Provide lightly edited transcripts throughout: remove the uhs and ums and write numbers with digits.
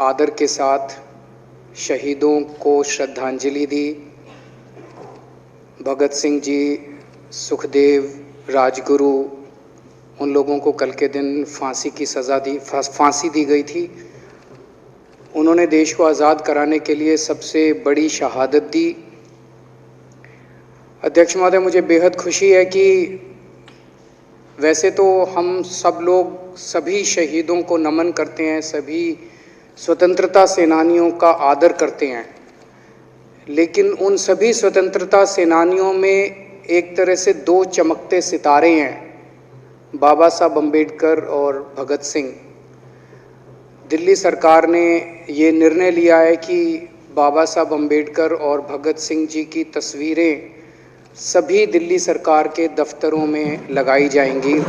आदर के साथ शहीदों को श्रद्धांजलि दी। भगत सिंह जी, सुखदेव, राजगुरु, उन लोगों को कल के दिन फांसी दी गई थी। उन्होंने देश को आज़ाद कराने के लिए सबसे बड़ी शहादत दी। अध्यक्ष महोदय, मुझे बेहद खुशी है कि वैसे तो हम सब लोग सभी शहीदों को नमन करते हैं, सभी स्वतंत्रता सेनानियों का आदर करते हैं, लेकिन उन सभी स्वतंत्रता सेनानियों में एक तरह से दो चमकते सितारे हैं, बाबा साहब अम्बेडकर और भगत सिंह। दिल्ली सरकार ने ये निर्णय लिया है कि बाबा साहब अम्बेडकर और भगत सिंह जी की तस्वीरें सभी दिल्ली सरकार के दफ्तरों में लगाई जाएंगी।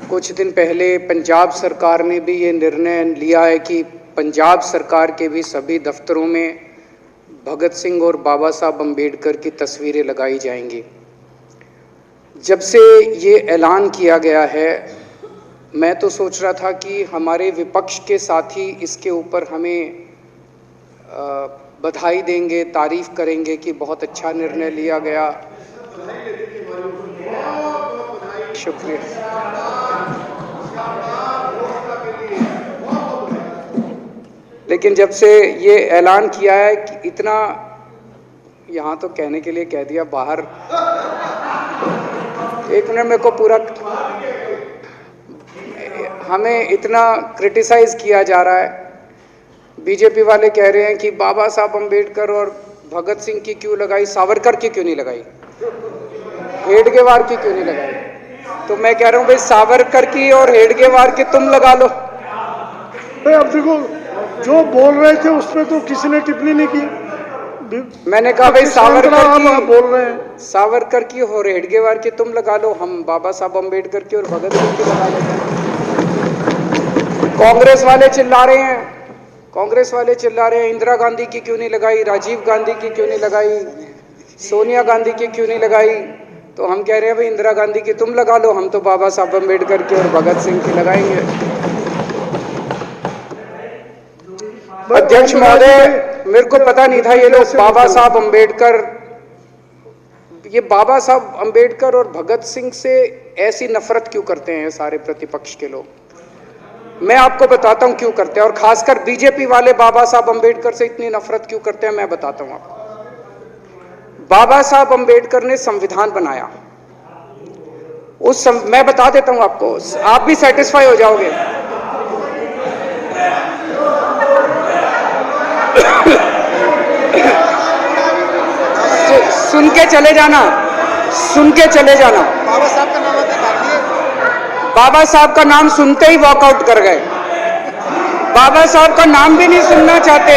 कुछ दिन पहले पंजाब सरकार ने भी ये निर्णय लिया है कि पंजाब सरकार के भी सभी दफ्तरों में भगत सिंह और बाबा साहब अम्बेडकर की तस्वीरें लगाई जाएंगी। जब से ये ऐलान किया गया है, मैं तो सोच रहा था कि हमारे विपक्ष के साथी इसके ऊपर हमें बधाई देंगे, तारीफ करेंगे कि बहुत अच्छा निर्णय लिया गया। शुक्रिया। लेकिन जब से ये ऐलान किया है कि इतना, यहाँ तो कहने के लिए कह दिया, बाहर एक मिनट मेरे को पूरा, हमें इतना क्रिटिसाइज किया जा रहा है। बीजेपी वाले कह रहे हैं कि बाबा साहब अम्बेडकर और भगत सिंह की क्यों लगाई, सावरकर की क्यों नहीं लगाई, हेडगेवार की क्यों नहीं लगाई। तो मैं कह रहा हूँ भाई, सावरकर की और हेडगेवार की तुम लगा लो। अब देखो, जो बोल रहे थे उसमें तो किसी ने टिप्पणी नहीं की। मैंने कहा भाई सावरकर की बोल रहे हैं, सावरकर की और हेडगेवार की तुम लगा लो, हम बाबा साहब अम्बेडकर की और भगत सिंह की लगा लेते हैं। कांग्रेस वाले चिल्ला रहे हैं, इंदिरा गांधी की क्यों नहीं लगाई, राजीव गांधी की क्यों नहीं लगाई, सोनिया गांधी की क्यों नहीं लगाई। तो हम कह रहे हैं भाई, इंदिरा गांधी की तुम लगा लो, हम तो बाबा साहब अम्बेडकर की और भगत सिंह की लगाएंगे। अध्यक्ष महोदय, मेरे को पता नहीं था ये लोग बाबा साहब अम्बेडकर और भगत सिंह से ऐसी नफरत क्यों करते हैं सारे प्रतिपक्ष के लोग। मैं आपको बताता हूं क्यों करते हैं, और खासकर बीजेपी वाले बाबा साहब अम्बेडकर से इतनी नफरत क्यों करते हैं, मैं बताता हूं आपको। बाबा साहब अम्बेडकर ने संविधान बनाया, मैं बता देता हूं आपको, आप भी सेटिस्फाई हो जाओगे। सुन के चले जाना। बाबा साहब का नाम सुनते ही वॉकआउट कर गए। बाबा साहब का नाम भी नहीं सुनना चाहते।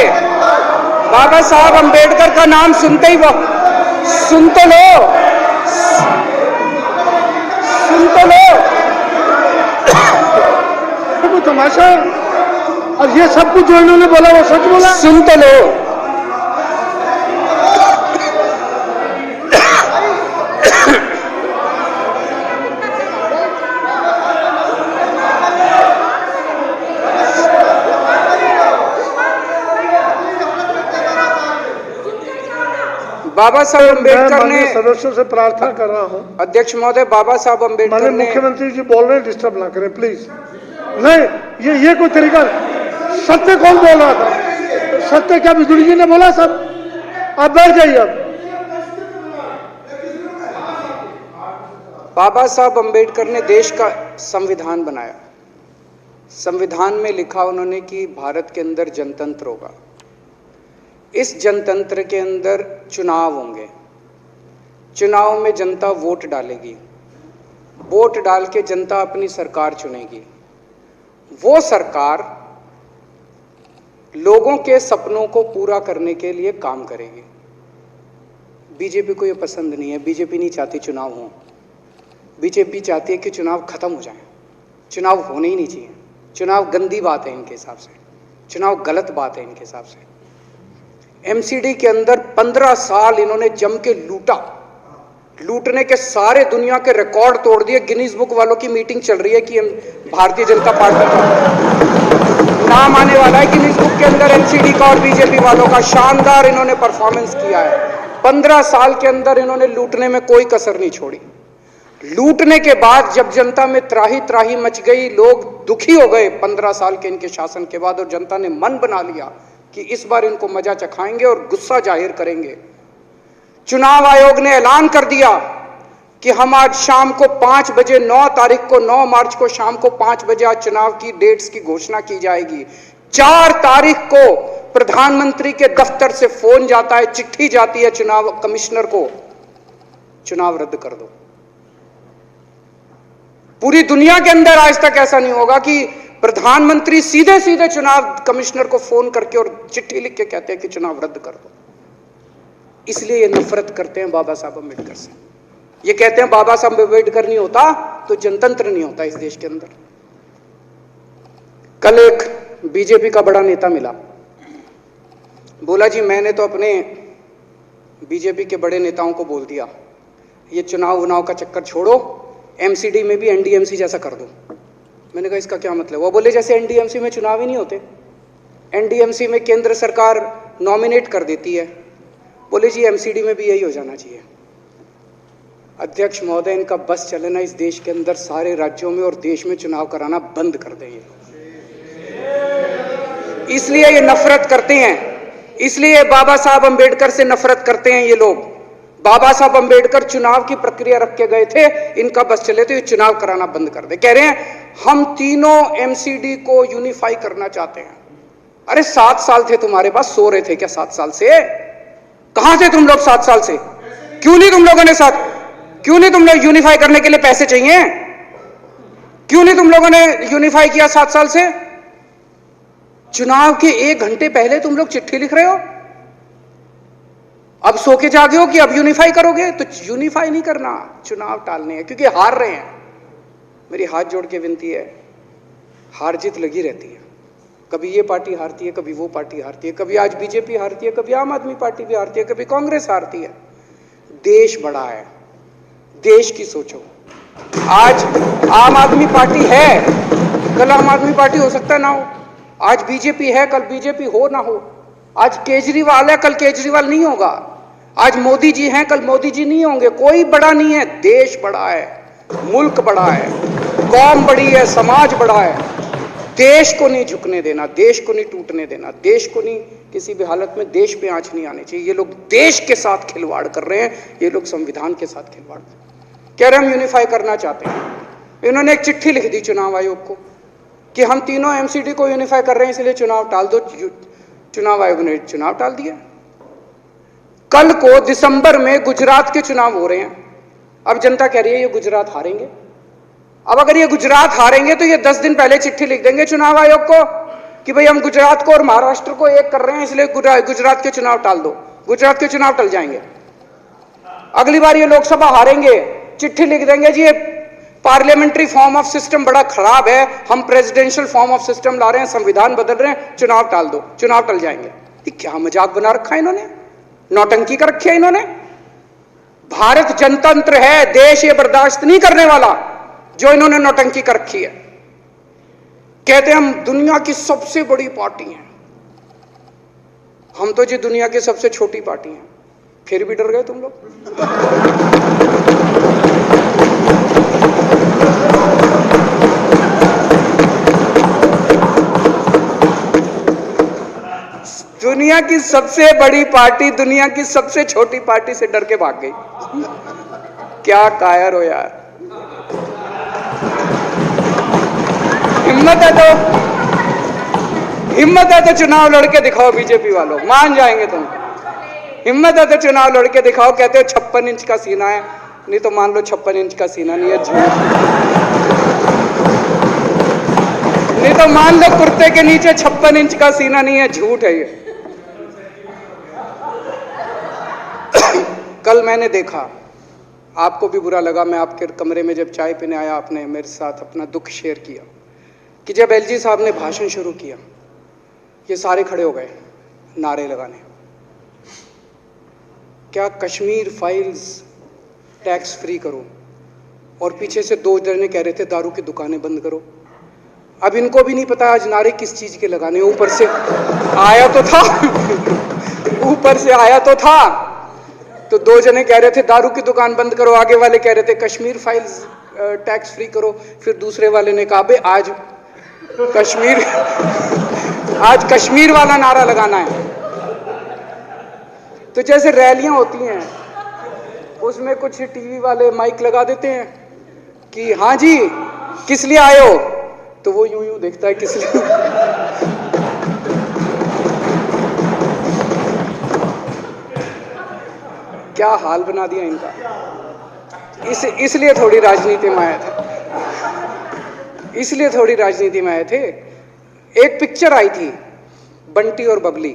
बाबा साहब अम्बेडकर का नाम सुनते ही सुन तो लो। तमाशा, और ये सब कुछ जो इन्होंने बोला वो सच बोला। सुन तो लो। बाबा साहब अम्बेडकर ने, सदस्यों से प्रार्थना कर रहा हूँ, अध्यक्ष महोदय, बाबा साहब अम्बेडकर ने, मुख्यमंत्री जी बोल रहे हैं, डिस्टर्ब ना करें प्लीज। नहीं, ये कोई तरीका। सत्य कौन बोल रहा था? सत्य क्या बिजुली जी ने बोला? सब आप बैठ जाइए। अब बाबा साहब अम्बेडकर ने देश का संविधान बनाया। संविधान में लिखा उन्होंने कि भारत के अंदर जनतंत्र होगा। इस जनतंत्र के अंदर चुनाव होंगे। चुनाव में जनता वोट डालेगी। वोट डाल के जनता अपनी सरकार चुनेगी। वो सरकार लोगों के सपनों को पूरा करने के लिए काम करेगी। बीजेपी को ये पसंद नहीं है। बीजेपी नहीं चाहती चुनाव हो। बीजेपी चाहती है कि चुनाव खत्म हो जाए। चुनाव होने ही नहीं चाहिए। चुनाव गंदी बात है इनके हिसाब से। चुनाव गलत बात है इनके हिसाब से। एमसीडी के अंदर 15 साल इन्होंने जम के लूटने के सारे दुनिया के रिकॉर्ड तोड़ दिए। गिनीज बुक वालों की मीटिंग चल रही है कि हम भारतीय जनता पार्टी का नाम आने वाला है गिनीज बुक के अंदर, एनसीडी का और बीजेपी वालों का। शानदार इन्होंने परफॉर्मेंस किया है। 15 साल के अंदर इन्होंने लूटने में कोई कसर नहीं छोड़ी। लूटने के बाद जब जनता में त्राही त्राही मच गई, लोग दुखी हो गए 15 साल के इनके शासन के बाद, और जनता ने मन बना लिया कि इस बार इनको मजा चखाएंगे और गुस्सा जाहिर करेंगे। चुनाव आयोग ने ऐलान कर दिया कि हम आज शाम को 5 बजे 9 तारीख को 9 मार्च को शाम को 5 बजे आज चुनाव की डेट्स की घोषणा की जाएगी। 4 तारीख को प्रधानमंत्री के दफ्तर से फोन जाता है, चिट्ठी जाती है चुनाव कमिश्नर को, चुनाव रद्द कर दो। पूरी दुनिया के अंदर आज तक ऐसा नहीं होगा कि प्रधानमंत्री सीधे सीधे चुनाव कमिश्नर को फोन करके और चिट्ठी लिख के कहते हैं कि चुनाव रद्द कर दो। इसलिए ये नफरत करते हैं बाबा साहब अम्बेडकर से। ये कहते हैं बाबा साहब अम्बेडकर नहीं होता तो जनतंत्र नहीं होता इस देश के अंदर। कल एक बीजेपी का बड़ा नेता मिला, बोला जी मैंने तो अपने बीजेपी के बड़े नेताओं को बोल दिया ये चुनाव का चक्कर छोड़ो, एमसीडी में भी एनडीएमसी जैसा कर दो। मैंने कहा इसका क्या मतलब? वो बोले जैसे एनडीएमसी में चुनाव ही नहीं होते, एनडीएमसी में केंद्र सरकार नॉमिनेट कर देती है। बोले जी एमसीडी में भी यही हो जाना चाहिए। अध्यक्ष महोदय, इनका बस चलना इस देश के अंदर सारे राज्यों में और देश में चुनाव कराना बंद कर दें ये। इसलिए ये नफरत करते हैं, इसलिए बाबा साहब अंबेडकर से नफरत करते हैं ये लोग। बाबा साहब अंबेडकर चुनाव की प्रक्रिया रख के गए थे, इनका बस चले तो ये चुनाव कराना बंद कर दे। कह रहे हैं हम तीनों एमसीडी को यूनिफाई करना चाहते हैं। अरे 7 साल थे तुम्हारे पास, सो रहे थे क्या 7 साल से? कहां थे तुम लोग 7 साल से? क्यों नहीं तुम लोगों ने क्यों नहीं तुम लोग यूनिफाई करने के लिए पैसे चाहिए? क्यों नहीं तुम लोगों ने यूनिफाई किया 7 साल से? चुनाव के 1 घंटे पहले तुम लोग चिट्ठी लिख रहे हो, अब सो के जागे हो कि अब यूनिफाई करोगे। तो यूनिफाई नहीं करना, चुनाव टालने हैं क्योंकि हार रहे हैं। मेरी हाथ जोड़ के विनती है, हार जीत लगी रहती है, कभी ये पार्टी हारती है, कभी वो पार्टी हारती है, कभी आज बीजेपी हारती है, कभी आम आदमी पार्टी भी हारती है, कभी कांग्रेस हारती है। देश बड़ा है, देश की सोचो। आज आम आदमी पार्टी है, कल आम आदमी पार्टी हो सकता है ना हो। आज बीजेपी है, कल बीजेपी हो ना हो। आज केजरीवाल है, कल केजरीवाल नहीं होगा। आज मोदी जी हैं, कल मोदी जी नहीं होंगे। कोई बड़ा नहीं है, देश बड़ा है, मुल्क बड़ा है, कौम बड़ी है, समाज बड़ा है। देश को नहीं झुकने देना, देश को नहीं टूटने देना, देश को नहीं किसी भी हालत में देश पे आंच नहीं आनी चाहिए। ये लोग देश के साथ खिलवाड़ कर रहे हैं, ये लोग संविधान के साथ खिलवाड़ कह रहे हैं। हम यूनिफाई करना चाहते हैं। इन्होंने एक चिट्ठी लिख दी चुनाव आयोग को कि हम तीनों एमसीडी को यूनिफाई कर रहे हैं, इसलिए चुनाव टाल दो। चुनाव आयोग ने चुनाव टाल दिया। कल को दिसंबर में गुजरात के चुनाव हो रहे हैं। अब जनता कह रही है ये गुजरात हारेंगे। अब अगर ये गुजरात हारेंगे तो ये 10 दिन पहले चिट्ठी लिख देंगे चुनाव आयोग को कि भाई हम गुजरात को और महाराष्ट्र को एक कर रहे हैं, इसलिए गुजरात के चुनाव टाल दो। गुजरात के चुनाव टल जाएंगे। अगली बार ये लोकसभा हारेंगे, चिट्ठी लिख देंगे जी ये पार्लियामेंट्री फॉर्म ऑफ सिस्टम बड़ा खराब है, हम प्रेसिडेंशियल फॉर्म ऑफ सिस्टम ला रहे हैं, संविधान बदल रहे हैं, चुनाव टाल दो। चुनाव टल जाएंगे। ये क्या मजाक बना रखा है इन्होंने, नौटंकी कर रखी है इन्होंने। भारत जनतंत्र है, देश ये बर्दाश्त नहीं करने वाला जो इन्होंने नौटंकी कर रखी है। कहते हैं हम दुनिया की सबसे बड़ी पार्टी हैं, हम तो जी दुनिया की सबसे छोटी पार्टी हैं। फिर भी डर गए तुम लोग। दुनिया की सबसे बड़ी पार्टी दुनिया की सबसे छोटी पार्टी से डर के भाग गई। क्या कायर हो यार। हिम्मत है तो चुनाव लड़के दिखाओ बीजेपी वालों, मान जाएंगे तुम। हिम्मत है तो चुनाव लड़के दिखाओ। कहते हो 56 इंच का सीना है, नहीं तो मान लो 56 इंच का सीना नहीं है, झूठ। नहीं तो मान लो कुर्ते के नीचे 56 इंच का सीना नहीं है, झूठ है ये। कल मैंने देखा, आपको भी बुरा लगा, मैं आपके कमरे में जब चाय पीने आया, आपने मेरे साथ अपना दुख शेयर किया कि जब एलजी साहब ने भाषण शुरू किया, ये सारे खड़े हो गए नारे लगाने। क्या कश्मीर फाइल्स टैक्स फ्री करो, और पीछे से 2 जने कह रहे थे दारू की दुकानें बंद करो। अब इनको भी नहीं पता आज नारे किस चीज के लगाने, ऊपर से आया तो था ऊपर से आया तो था। तो 2 जने कह रहे थे दारू की दुकान बंद करो, आगे वाले कह रहे थे कश्मीर फाइल्स टैक्स फ्री करो, फिर दूसरे वाले ने कहा आज कश्मीर वाला नारा लगाना है। तो जैसे रैलियां होती हैं उसमें कुछ टीवी वाले माइक लगा देते हैं कि हाँ जी किस लिए आए हो, तो वो यूं यूं देखता है किस लिए। क्या हाल बना दिया इनका। इसलिए थोड़ी राजनीति में आए थे, इसलिए थोड़ी राजनीति में आए थे। एक पिक्चर आई थी बंटी और बबली,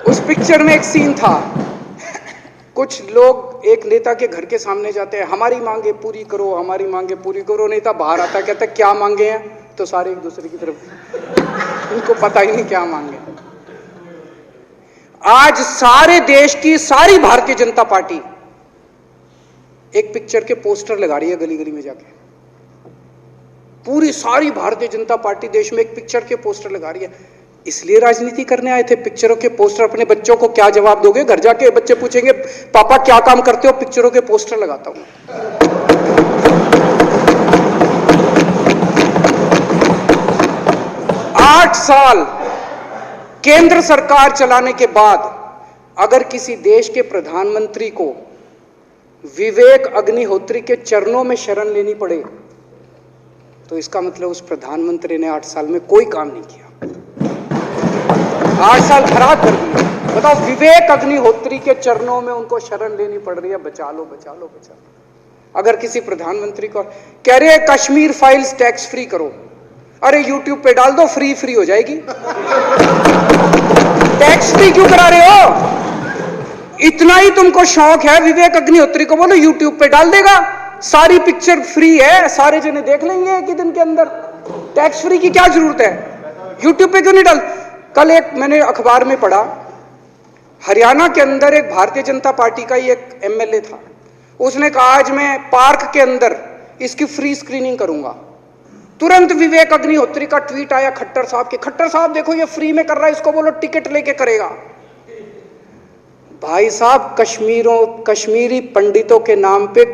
उस पिक्चर में एक सीन था, कुछ लोग एक नेता के घर के सामने जाते हैं, हमारी मांगे पूरी करो, हमारी मांगे पूरी करो। नेता बाहर आता कहता है क्या मांगे हैं, तो सारे एक दूसरे की तरफ, उनको पता ही नहीं क्या मांगे। आज सारे देश की सारी भारतीय जनता पार्टी एक पिक्चर के पोस्टर लगा रही है गली गली में जाके। पूरी सारी भारतीय जनता पार्टी देश में एक पिक्चर के पोस्टर लगा रही है। इसलिए राजनीति करने आए थे, पिक्चरों के पोस्टर। अपने बच्चों को क्या जवाब दोगे? घर जाके बच्चे पूछेंगे पापा क्या काम करते हो? पिक्चरों के पोस्टर लगाता हूं। 8 साल केंद्र सरकार चलाने के बाद अगर किसी देश के प्रधानमंत्री को विवेक अग्निहोत्री के चरणों में शरण लेनी पड़े तो इसका मतलब उस प्रधानमंत्री ने 8 साल में कोई काम नहीं किया। 8 साल खराब कर दिए। बताओ, विवेक अग्निहोत्री के चरणों में उनको शरण लेनी पड़ रही है, बचा लो बचा लो बचा लो। अगर किसी प्रधानमंत्री को कह रहे हैं कश्मीर फाइल्स टैक्स फ्री करो, अरे यूट्यूब पे डाल दो, फ्री फ्री हो जाएगी। टैक्स फ्री क्यों करा रहे हो? इतना ही तुमको शौक है, विवेक अग्निहोत्री को बोलो यूट्यूब पे डाल देगा, सारी पिक्चर फ्री है, सारे जने देख लेंगे एक ही दिन के अंदर। टैक्स फ्री की क्या जरूरत है? यूट्यूब पे क्यों नहीं डाल? कल एक मैंने अखबार में पढ़ा, हरियाणा के अंदर एक भारतीय जनता पार्टी का ही एक एमएलए था, उसने कहा आज मैं पार्क के अंदर इसकी फ्री स्क्रीनिंग करूंगा। तुरंत विवेक अग्निहोत्री का ट्वीट आया खट्टर साहब के, खट्टर साहब देखो ये फ्री में कर रहा है, इसको बोलो टिकट लेके करेगा। भाई साहब, कश्मीरी पंडितों के नाम पे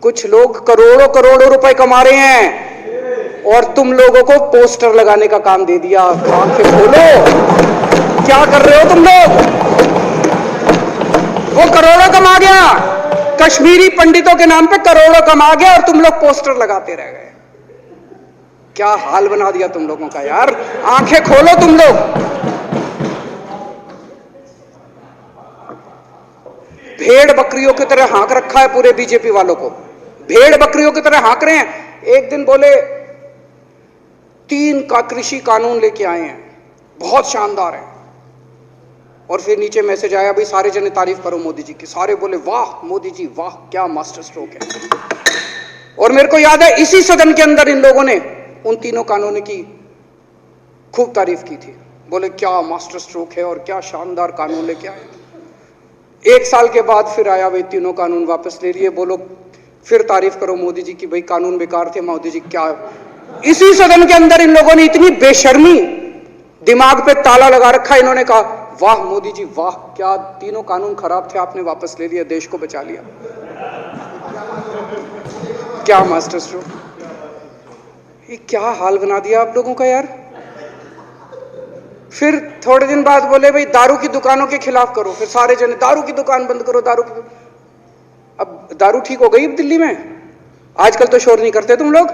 कुछ लोग करोड़ों करोड़ों रुपए कमा रहे हैं और तुम लोगों को पोस्टर लगाने का काम दे दिया। आंखें खोलो, क्या कर रहे हो तुम लोग? वो करोड़ों कमा गया, कश्मीरी पंडितों के नाम पे करोड़ों कमा गया और तुम लोग पोस्टर लगाते रह गए। क्या हाल बना दिया तुम लोगों का यार। आंखें खोलो तुम लोग। भेड़ बकरियों की तरह हाँक रखा है पूरे बीजेपी वालों को, भेड़ बकरियों की तरह हाँक रहे हैं। एक दिन बोले 3 का कृषि कानून लेके आए हैं, बहुत शानदार है, और फिर नीचे मैसेज आया भाई सारे जने तारीफ करो मोदी जी की। सारे बोले वाह मोदी जी वाह, क्या मास्टर स्ट्रोक है। और मेरे को याद है इसी सदन के अंदर इन लोगों ने उन 3 कानूनों की खूब तारीफ की थी, बोले क्या मास्टर स्ट्रोक है और क्या शानदार कानून लेके आए। 1 साल के बाद फिर आया भाई 3 कानून वापस ले लिए, बोलो फिर तारीफ करो मोदी जी की, भाई कानून बेकार थे मोदी जी क्या। इसी सदन के अंदर इन लोगों ने इतनी बेशर्मी, दिमाग पे ताला लगा रखा, इन्होंने कहा वाह मोदी जी वाह, क्या 3 कानून खराब थे आपने वापस ले लिया, देश को बचा लिया। क्या मास्टर स्ट्रोक, ये क्या हाल बना दिया आप लोगों का यार। फिर थोड़े दिन बाद बोले भाई दारू की दुकानों के खिलाफ करो, फिर सारे जने दारू की दुकान बंद करो, दारू की। अब दारू ठीक हो गई दिल्ली में? आजकल तो शोर नहीं करते तुम लोग।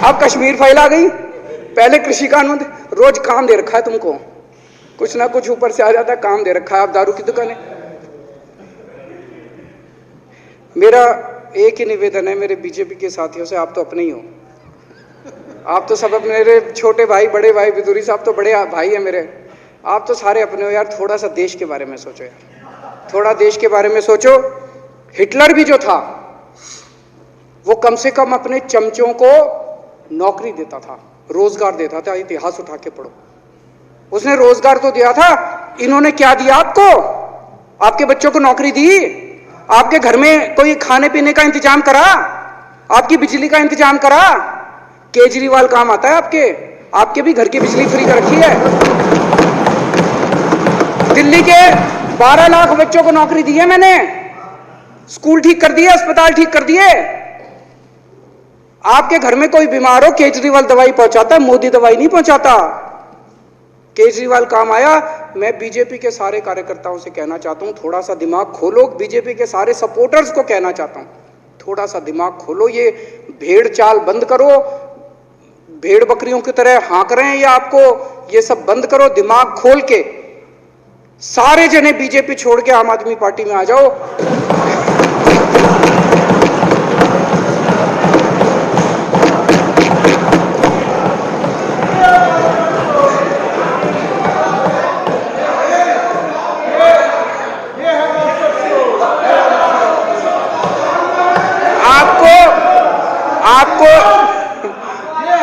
अब कश्मीर फाइल आ गई, पहले कृषि कानून, रोज काम दे रखा है तुमको, कुछ ना कुछ ऊपर से आ जाता है, काम दे रखा है। अब दारू की दुकानें। मेरा एक ही निवेदन है मेरे बीजेपी के साथियों से, आप तो अपने ही हो, आप तो सब अपने, मेरे छोटे भाई बड़े भाई बिदुरी साहब तो बड़े भाई है मेरे, आप तो सारे अपने हो यार। थोड़ा सा देश के बारे में सोचो यार, थोड़ा देश के बारे में सोचो। हिटलर भी जो था वो कम से कम अपने चमचों को नौकरी देता था, रोजगार देता था। इतिहास उठा के पढ़ो, उसने रोजगार तो दिया था, इन्होंने क्या दिया आपको? आपके बच्चों को नौकरी दी? आपके घर में कोई खाने पीने का इंतजाम करा? आपकी बिजली का इंतजाम करा? केजरीवाल काम आता है आपके? आपके भी घर की बिजली फ्री कर रखी है। दिल्ली के 12 लाख बच्चों को नौकरी दी है मैंने, स्कूल ठीक कर दिए, अस्पताल ठीक कर दिए। आपके घर में कोई बीमार हो, केजरीवाल दवाई पहुंचाता है, मोदी दवाई नहीं पहुंचाता। केजरीवाल काम आया। मैं बीजेपी के सारे कार्यकर्ताओं से कहना चाहता हूं, थोड़ा सा दिमाग खोलो। बीजेपी के सारे सपोर्टर्स को कहना चाहता हूं, थोड़ा सा दिमाग खोलो। ये भेड़ चाल बंद करो, भेड़ बकरियों की तरह हाँक रहे हैं ये आपको, ये सब बंद करो। दिमाग खोल के सारे जने बीजेपी छोड़ के आम आदमी पार्टी में आ जाओ।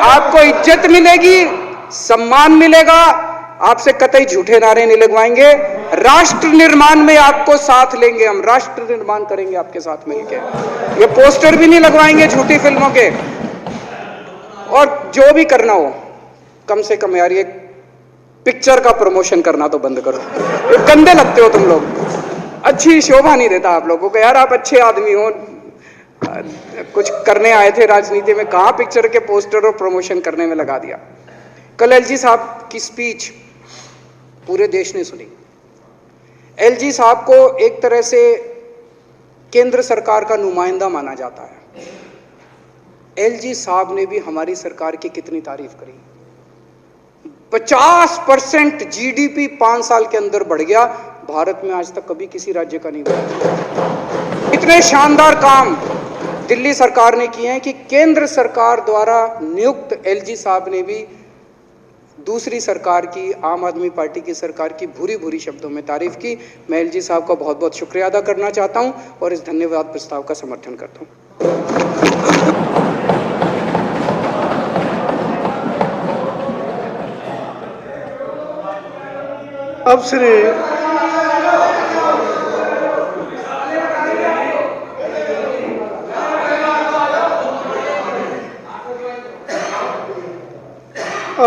आपको इज्जत मिलेगी, सम्मान मिलेगा। आपसे कतई झूठे नारे नहीं लगवाएंगे। राष्ट्र निर्माण में आपको साथ लेंगे, हम राष्ट्र निर्माण करेंगे आपके साथ मिलकर। ये पोस्टर भी नहीं लगवाएंगे झूठी फिल्मों के। और जो भी करना हो, कम से कम यार ये पिक्चर का प्रमोशन करना तो बंद करो। ये गंदे लगते हो तुम लोग, अच्छी शोभा नहीं देता आप लोगों को। यार आप अच्छे आदमी हो, कुछ करने आए थे राजनीति में, कहां पिक्चर के पोस्टर और प्रमोशन करने में लगा दिया। कल एलजी साहब की स्पीच पूरे देश ने सुनी। एलजी साहब को एक तरह से केंद्र सरकार का नुमाइंदा माना जाता है। एलजी साहब ने भी हमारी सरकार की कितनी तारीफ करी। 50% जीडीपी 5 साल के अंदर बढ़ गया। भारत में आज तक कभी किसी राज्य का नहीं हुआ। इतने शानदार काम दिल्ली सरकार ने किए हैं कि केंद्र सरकार द्वारा नियुक्त एलजी साहब ने भी दूसरी सरकार की, आम आदमी पार्टी की सरकार की भूरी भूरी शब्दों में तारीफ की। मैं एलजी साहब का बहुत बहुत शुक्रिया अदा करना चाहता हूं और इस धन्यवाद प्रस्ताव का समर्थन करता हूं। अब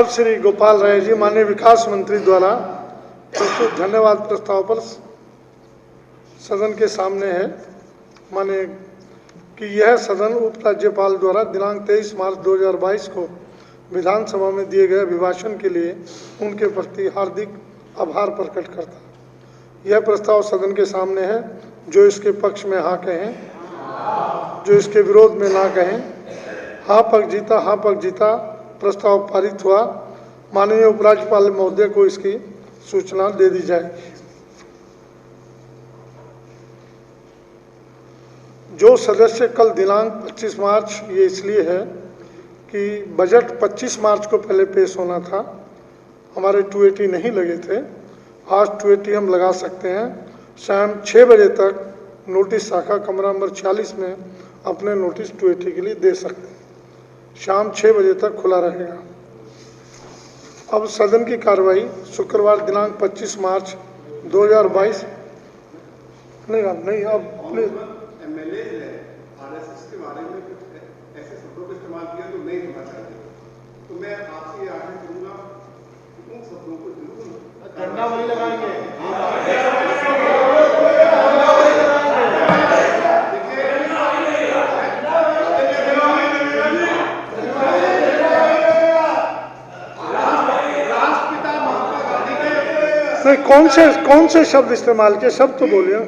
श्री गोपाल राय जी, माननीय विकास मंत्री द्वारा प्रस्तुत धन्यवाद प्रस्ताव पर सदन के सामने है। माने कि यह सदन उप राज्यपाल द्वारा दिनांक 23 मार्च 2022 को विधानसभा में दिए गए अभिभाषण के लिए उनके प्रति हार्दिक आभार प्रकट करता है। यह प्रस्ताव सदन के सामने है। जो इसके पक्ष में हाँ कहें, जो इसके विरोध में ना कहें। हाँ पक्ष जीता। प्रस्ताव पारित हुआ। माननीय उपराज्यपाल महोदय को इसकी सूचना दे दी जाएगी। जो सदस्य कल दिनांक 25 मार्च, ये इसलिए है कि बजट 25 मार्च को पहले पेश होना था। हमारे 280 नहीं लगे थे। आज 280 हम लगा सकते हैं। शाम 6 बजे तक नोटिस शाखा कमरा नंबर 46 में अपने नोटिस 280 के लिए दे सकते हैं। शाम 6 बजे तक खुला रहेगा। अब सदन की कार्रवाई शुक्रवार दिनांक 25 मार्च 2022 नहीं अब प्लीज एमएलए ने आरएसएस के बारे में ऐसे शब्दों का इस्तेमाल किया तो नहीं होना चाहिए। तो मैं आपसे आग्रह करूंगा उन शब्दों को जरूर डंडा वही लगाएंगे। कौन से शब्द इस्तेमाल किए, सब तो बोलिए।